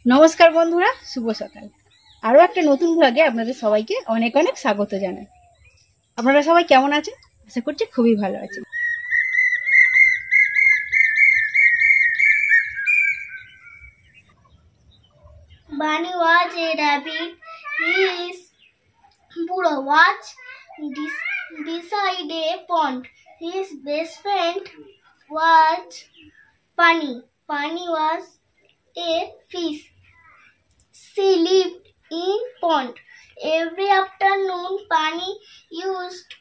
নমস্কার বন্ধুরা, শুভ সকাল। আরও একটা নতুন ব্লগে আপনাদের সবাইকে অনেক অনেক স্বাগত জানাই। আপনারা সবাই কেমন আছেন? আশা করছি খুবই ভালো আছেন। Bunny was a rabbit. His burrow was beside a pond. His best friend was Bunny. Bunny was a fish. She lived in pond. Every afternoon, Bunny used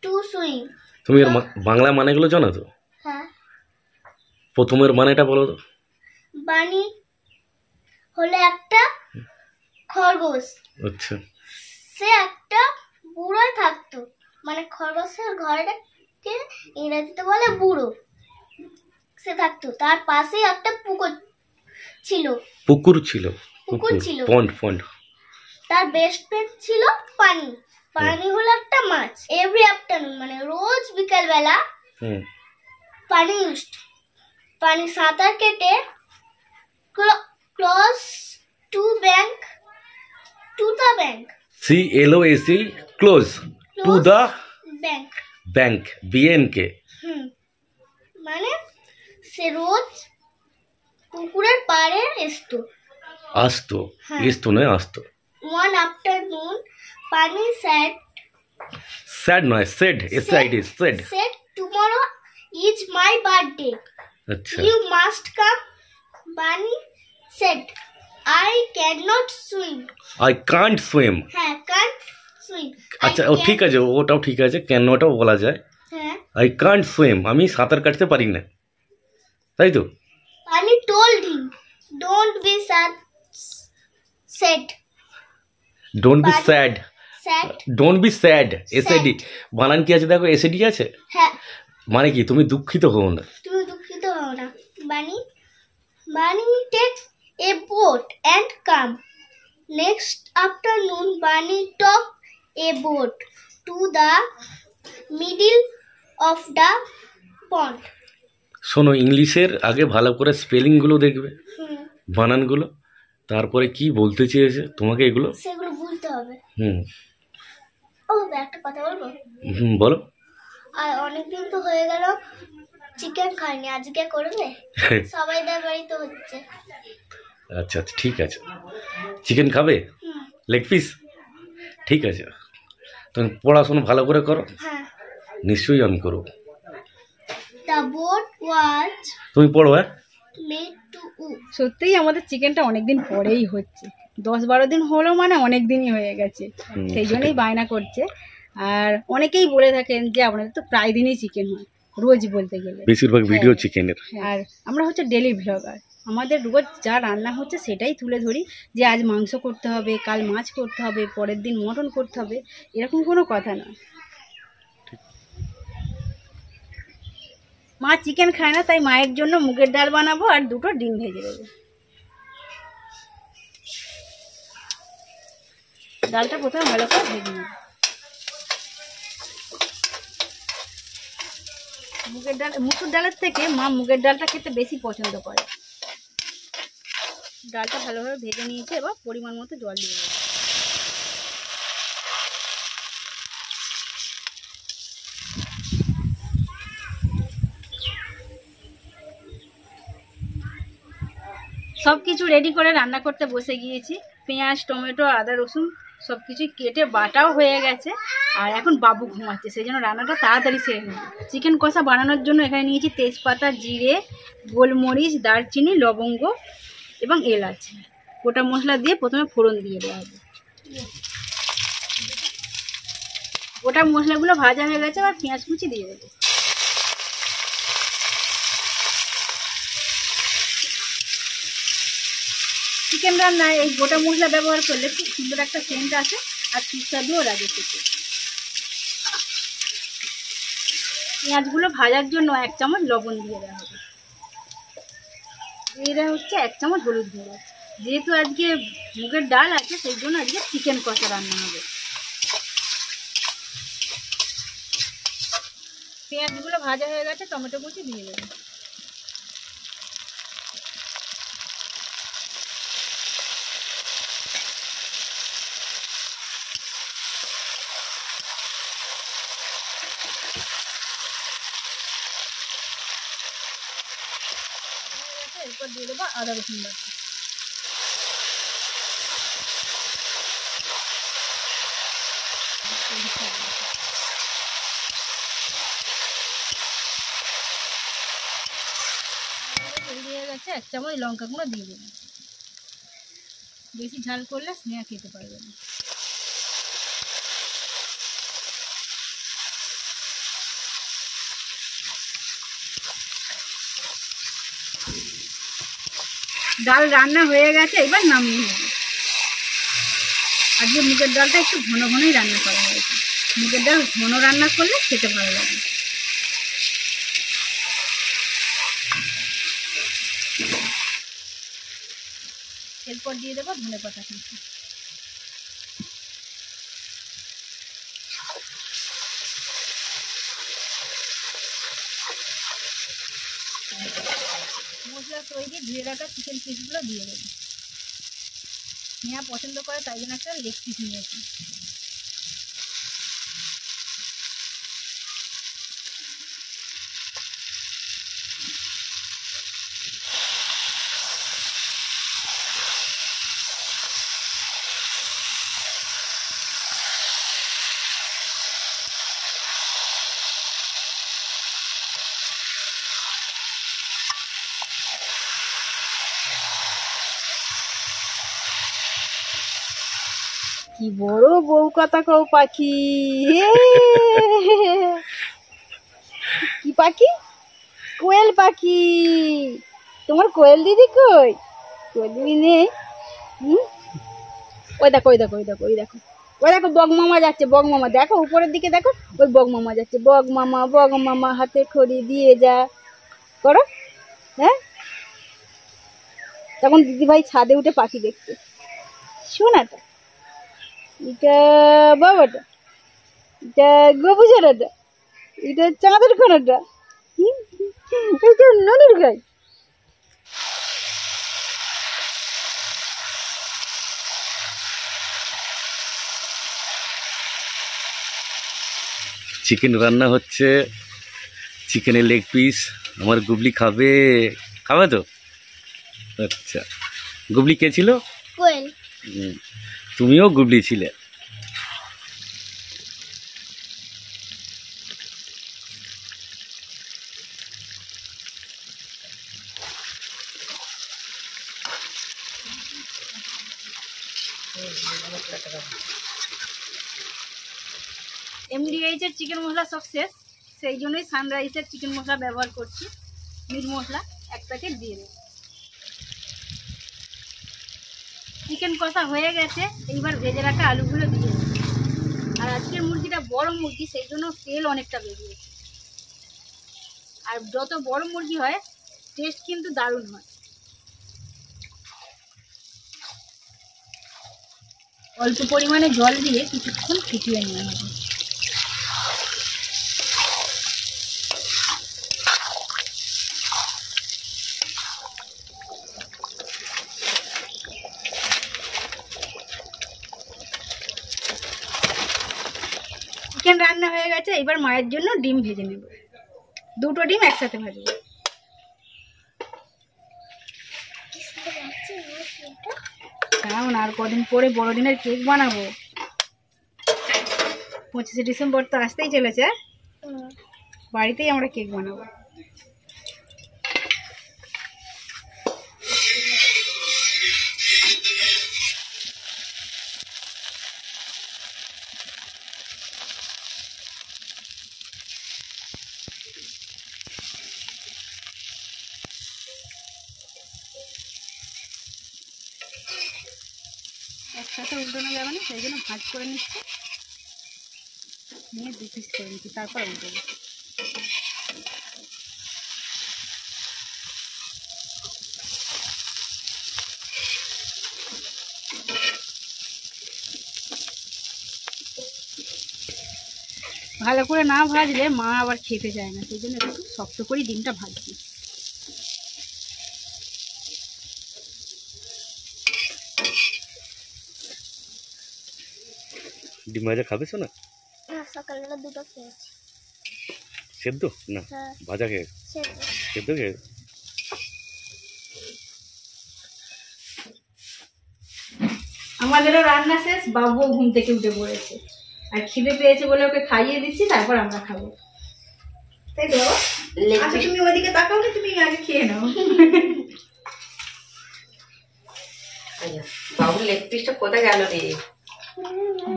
to swim. তুমি এর বাংলা মানেগুলো জানো তো? হ্যাঁ। প্রথমের মানেটা বলো তো। বানি হলো একটা খরগোশ। আচ্ছা। সে একটা বুড়ো থাকতো, মানে খরগোশের ঘরটাকে ইংরেজিতে বলে বুড়ো। সে থাকতো, তার পাশে একটা পুকুর ছিল। পন্ড। তার বেস্ট ফ্রেন্ড ছিল পানি। পানি হলো একটা মাছ। এভরি আফটারনুন মানে রোজ বিকাল বেলা পানি সাঁতার কেটে close to the bank. CLOSE close to the bank BNK মানে সে রোজ পুকুরের পাড়ে আসতো নয় আসতো। One afternoon, Bunny said, tomorrow is my birthday. আচ্ছা। You must come. Bunny said, I cannot swim. I can't swim. হ্যাঁ, can't swim. আচ্ছা, ও ঠিক আছে, ওটাও ঠিক আছে, ক্যানটাও বলা যায়। হ্যাঁ। I can't swim, আমি সাঁতার কাটতে পারি না, তাই তো? Bunny told him, don't be sad. Don't be sad. SAD বানান কি আছে দেখো, SAD আছে। হ্যাঁ। মানে কি তুমি দুঃখিত হও না। Bunny take a boat and come. Next afternoon, Bunny took a boat to the middle of the pond. শোনো, ইংলিশের আগে ভালো করে স্পেলিং গুলো দেখবে, বানানগুলো, তারপরে কি বলতে চেয়েছে তোমাকে সেগুলো বুঝতে হবে। একটা কথা বলবো? বলো। আর অনেকদিন তো হয়ে গেল চিকেন খাইনি, আজকে করবে? সবাইদের বাড়িতে হচ্ছে। আচ্ছা, ঠিক আছে, চিকেন খাবে? Leg piece? ঠিক আছে, তুমি পড়াশোনা ভালো করে করো। হ্যাঁ, নিশ্চয়ই আমি করব। তুমি পড়ো। হ্যাঁ, সত্যিই আমাদের চিকেনটা অনেকদিন পরেই হচ্ছে, 10-12 দিন হলো, মানে অনেক দিনই হয়ে গেছে, সেই জন্যই বায়না করছে। আর অনেকেই বলে থাকেন যে আপনাদের তো প্রায় দিনই চিকেন হয়, রোজ বলতে গেলে বেশিরভাগ ভিডিও চিকেনের। আর আমরা হচ্ছে ডেলি ভ্লগার, আমাদের রোজ যা রান্না হচ্ছে সেটাই তুলে ধরি, যে আজ মাংস করতে হবে, কাল মাছ করতে হবে, পরের দিন মটন করতে হবে, এরকম কোনো কথা নয়। মা চিকেন খায় না, তাই মায়ের জন্য মুগের ডাল বানাবো আর 2টো ডিম ভেজে দেবো। ডালটা প্রথমে ভালো করে ভেজে নেব। মুসুর ডালের থেকে মা মুগের ডালটা খেতে বেশি পছন্দ করে। ডালটা ভালোভাবে ভেজে নিয়েছে, এবার পরিমাণ মতো জল দিয়ে দেবো। সব কিছু রেডি করে রান্না করতে বসে গিয়েছি। পেঁয়াজ, টমেটো, আদা, রসুন সব কিছুই কেটে বাটাও হয়ে গেছে। আর এখন বাবু ঘুমাচ্ছে, সেই জন্য রান্নাটা তাড়াতাড়ি সেরে নেব। চিকেন কষা বানানোর জন্য এখানে নিয়েছি তেজপাতা, জিরে, গোলমরিচ, দারচিনি, লবঙ্গ এবং এলাচ। গোটা মশলা দিয়ে প্রথমে ফোড়ন দিয়ে দেওয়া হবে। গোটা মশলাগুলো ভাজা হয়ে গেছে, আর পেঁয়াজ কুচি দিয়ে দেবো। চিকেন রান্নায় এই গোটা মশলা ব্যবহার করলে খুব সুন্দর একটা সেন্ট আসে আর সুস্বাদুও লাগে খেতে। পেঁয়াজগুলো ভাজার জন্য 1 চামচ লবণ দিয়ে দেওয়া হবে। দিয়ে দেওয়া হচ্ছে 1 চামচ হলুদ গুঁড়ো। যেহেতু আজকে মুগের ডাল আছে, সেই জন্য আজকে চিকেন কষা রান্না হবে। পেঁয়াজগুলো ভাজা হয়ে গেছে, টমেটো কুচি দিয়ে দেবো। দিয়ে দেবো আদা রসুন বাটা। তৈরি হয়ে গেছে। 1 চামচ লঙ্কা গুঁড়ো দিয়ে দেবো। বেশি ঝাল করলে স্নেহা খেতে পারবে না। ডাল রান্না হয়ে গেছে, এবার নামিয়ে নেব। আজকে মুগের ডালটা একটু ঘন ঘনই রান্না করা হয়েছে। মুগের ডাল ঘন রান্না করলে খেতে ভালো লাগে। এরপর দিয়ে দেবো ধনেপাতা কুচি। মশলা তৈরি, ধুয়ে রাখা চিকেন পিসগুলো দিয়ে দেবো। স্নেহা পছন্দ করে তাই জন্য একটা লেগ পিস নিয়েছি। কি বড় বউ কথা কও পাখি। কি পাখি? কোয়েল পাখি। তোমার কোয়েল দিদি কই? কোয়েল দিদি নেই। ওই দেখো ওই দেখো ওই দেখো ওই দেখো ওই দেখো বগ মামা যাচ্ছে। বগ মামা দেখো উপরের দিকে দেখো, ওই বগ মামা যাচ্ছে। বগ মামা হাতে খড়ি দিয়ে যা করো। হ্যাঁ, তখন দিদিভাই ছাদে উঠে পাখি দেখছে। শোনাটা, এটা বাবাটা, এটা গোপুছানাটা, এটা চাঁদের খানাটা, এটা ননির গাই। চিকেন রান্না হচ্ছে, চিকেনের লেগ পিস। আমার গুবলি খাবে, খাবে তো? আচ্ছা, গুবলি কে ছিল? কোয়েল। তুমিও গুবলি ছিলে। MDH এর চিকেন মশলা সাকসেস, সেই জন্যই সানরাইজের চিকেন মশলা ব্যবহার করছি। মিট মশলা 1 প্যাকেট দিয়ে দেব। চিকেন কষা হয়ে গেছে, এইবার ভেজে রাখা আলুগুলো দিয়ে দেব। আর আজকের মুরগিটা বড় মুরগি, সেই জন্য তেল অনেকটা বেরিয়েছে। আর যত বড় মুরগি হয় টেস্ট কিন্তু দারুণ হয়। অল্প পরিমাণে জল দিয়ে কিছুক্ষণ ফুটিয়ে নেওয়া হবে। চিকেন রান্না হয়ে গেছে, এবার মায়ের জন্য ডিম ভেজে নেব। 2টো ডিম একসাথে ভাজবো। কারণ আর কদিন পরে বড়দিনের কেক বানাবো। 25শে ডিসেম্বর তো আসতেই চলেছে। বাড়িতেই আমরা কেক বানাবো। একসাথে উল্টানো যাবে না, সেই জন্য ভাজ করে নিচ্ছি। নিয়ে 2 পিস করে নিচ্ছি, তারপর উল্টাবো। ভালো করে না ভাজলে মা আবার খেতে চায় না, সেই জন্য একটু শক্ত করে ডিমটা ভাজছি। ডিম ভাজা খাবে শোনা? সকালবেলা 2টো খেয়েছি। সেদ্ধ না হ্যাঁ, ভাজা খেয়ে? সেদ্ধ খেয়ে। আমাদেরও রান্না শেষ, বাবুও ঘুম থেকে উঠে পড়েছে, আর খিদে পেয়েছে বলে ওকে খাইয়ে দিচ্ছি, তারপর আমরা খাবো। তাই তো বাবা? আচ্ছা তুমি ওইদিকে তাকাও না, তুমি আগে খেয়ে নাও। বাবুর লেগ পিসটা কোথায় গেল রে?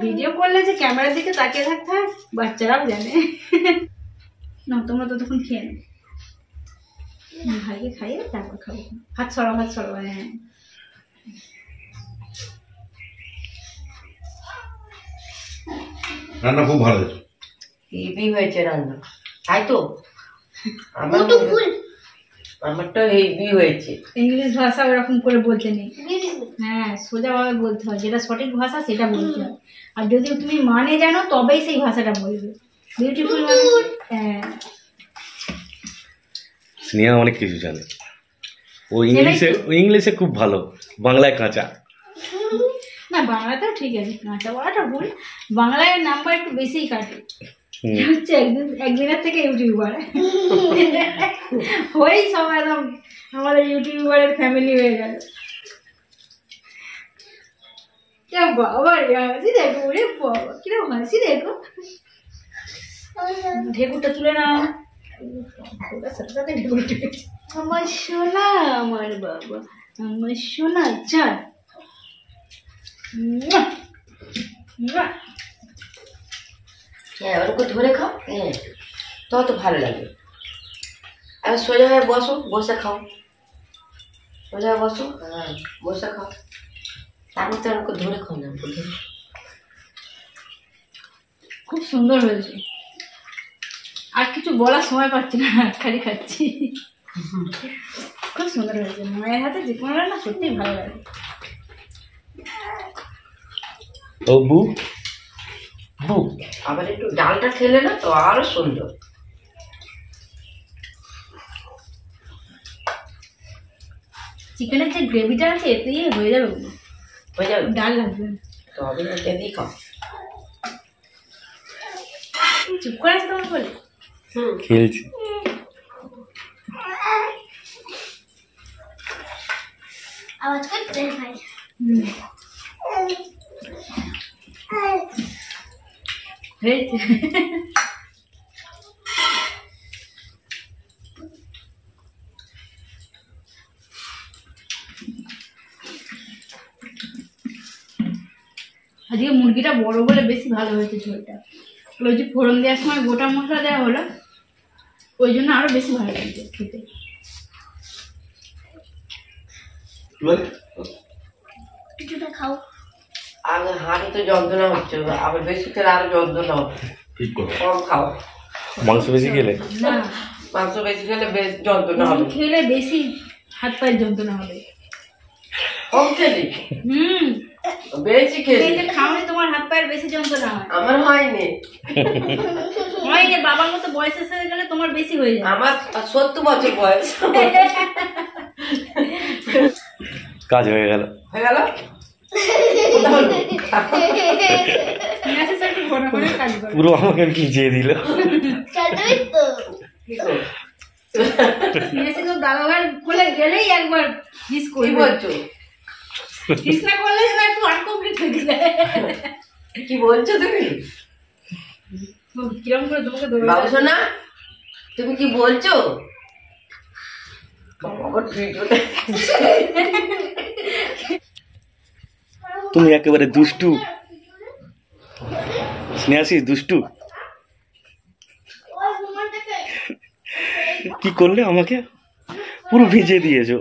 ভিডিও করলে যে ক্যামেরার দিকে তাকিয়ে থাকতে হয়, বাচ্চারাও জানে। না তোমরা ততক্ষণ খেয়ে নাও, ভাইকে খাইয়ে তারপর খাবো। হাত ছড়াও, হাত ছড়াও। হ্যাঁ রান্না খুব ভালো হয়েছে। হেভি হয়েছে রান্না, তাই তো? বুটু ফুল আমারটা হেভি হয়েছে। ইংলিশ ভাষা ওরকম করে বলতে নেই, বিউটিফুল। হ্যাঁ সোজাভাবে বলতে হয়, যেটা সঠিক ভাষা সেটা বলতে হয়। আর যদি তুমি মানে জানো তবেই সেই ভাষাটা বলবে। বিউটিফুল মানে হ্যাঁ, স্নেহা অনেক কিছু জানে, ও ইংলিশে খুব ভালো, বাংলায় কাঁচা। না বাংলাতেও ঠিক আছে, কাঁচা বলাটা ভুল, বাংলায় নাম্বার একটু বেশিই কাটে। হচ্ছে একদিনের থেকে ইউটিউবার হয়েই সব একদম আমাদের ইউটিউবারের ফ্যামিলি হয়ে গেল। বাবা রে হাসি দেখো, ওরে বাবা কিরকম হাসি দেখো। ঢেকুরটা তুলে না, সাথে সাথে ঢেকুর ঢেকেছে। আমার সোনা, আমার বাবা, আমার সোনা চার। হ্যাঁ ওরকম ধরে খাও, হ্যাঁ তত ভালো লাগে। আর সোজা হয়ে বসো, বসে খাও, সোজা হয়ে বসো, হ্যাঁ বসে খাও। তারপর তো ওরকম ধরে খাও না, খুব সুন্দর হয়েছে, আর কিছু বলার সময় পাচ্ছি না, খালি খাচ্ছি। খুব সুন্দর হয়েছে, মায়ের হাতে যে কোনো রান্না সত্যিই ভালো লাগে। ও বু বু আবার একটু ডালটা খেলে না তো আরো সুন্দর। চিকেনের যে গ্রেভিটা আছে এতেই হয়ে যাবে, হয়ে যাবে, ডাল লাগবে না। তো আমি এটা দিয়ে খাও। চুপ করে আছে তোমার বলে। খেলছি। আওয়াজ করতে ভাই। হয়েছে। আজকে মুরগিটা বড় বলে বেশি ভালো হয়েছে ঝোলটা, ওই যে ফোড়ন দেওয়ার সময় গোটা মশলা দেওয়া হলো, ওই জন্য আরো বেশি ভালো লাগছে খেতে। কিছুটা খাও। আগে হাঁড়ি তো যন্ত্রণা হচ্ছে, আবার বেশি খেলে আরো যন্ত্রণা হবে। কম খাও, মাংস বেশি খেলে না মাংস বেশি খেলে বেশ যন্ত্রণা হবে। খেলে বেশি হাত পায়ের যন্ত্রণা হবে। কম খেলি, বেশি খেলি। এই যে খাওনি তোমার হাত পায়ের বেশি যন্ত্রণা হয়। আমার হয়নি, হয় যে বাবার মতো বয়স এসে গেলে তোমার বেশি হয়ে যায়। আমার 70 বছর বয়স। কাজ হয়ে গেল। হয়ে গেল। Necessary ঘন ঘন কাজ করো। পুরো আমাকে ভিজিয়ে দিল। চলবেই তো। মেসে তো দাদাভাই খুলে গেলেই একবার হিস কি করবে। বলছো? হিস না করলে না একটু আনকমপ্লিট হয়ে গেলে। কি বলছো তুমি? কিরম করে তোমাকে ধরে বাবু সোনা, তুমি কি বলছো? আমার ভিডিওটা তুমি একেবারে দুষ্টু স্নেহাসিস, দুষ্টু। কি করলে আমাকে পুরো ভিজিয়ে দিয়েছো।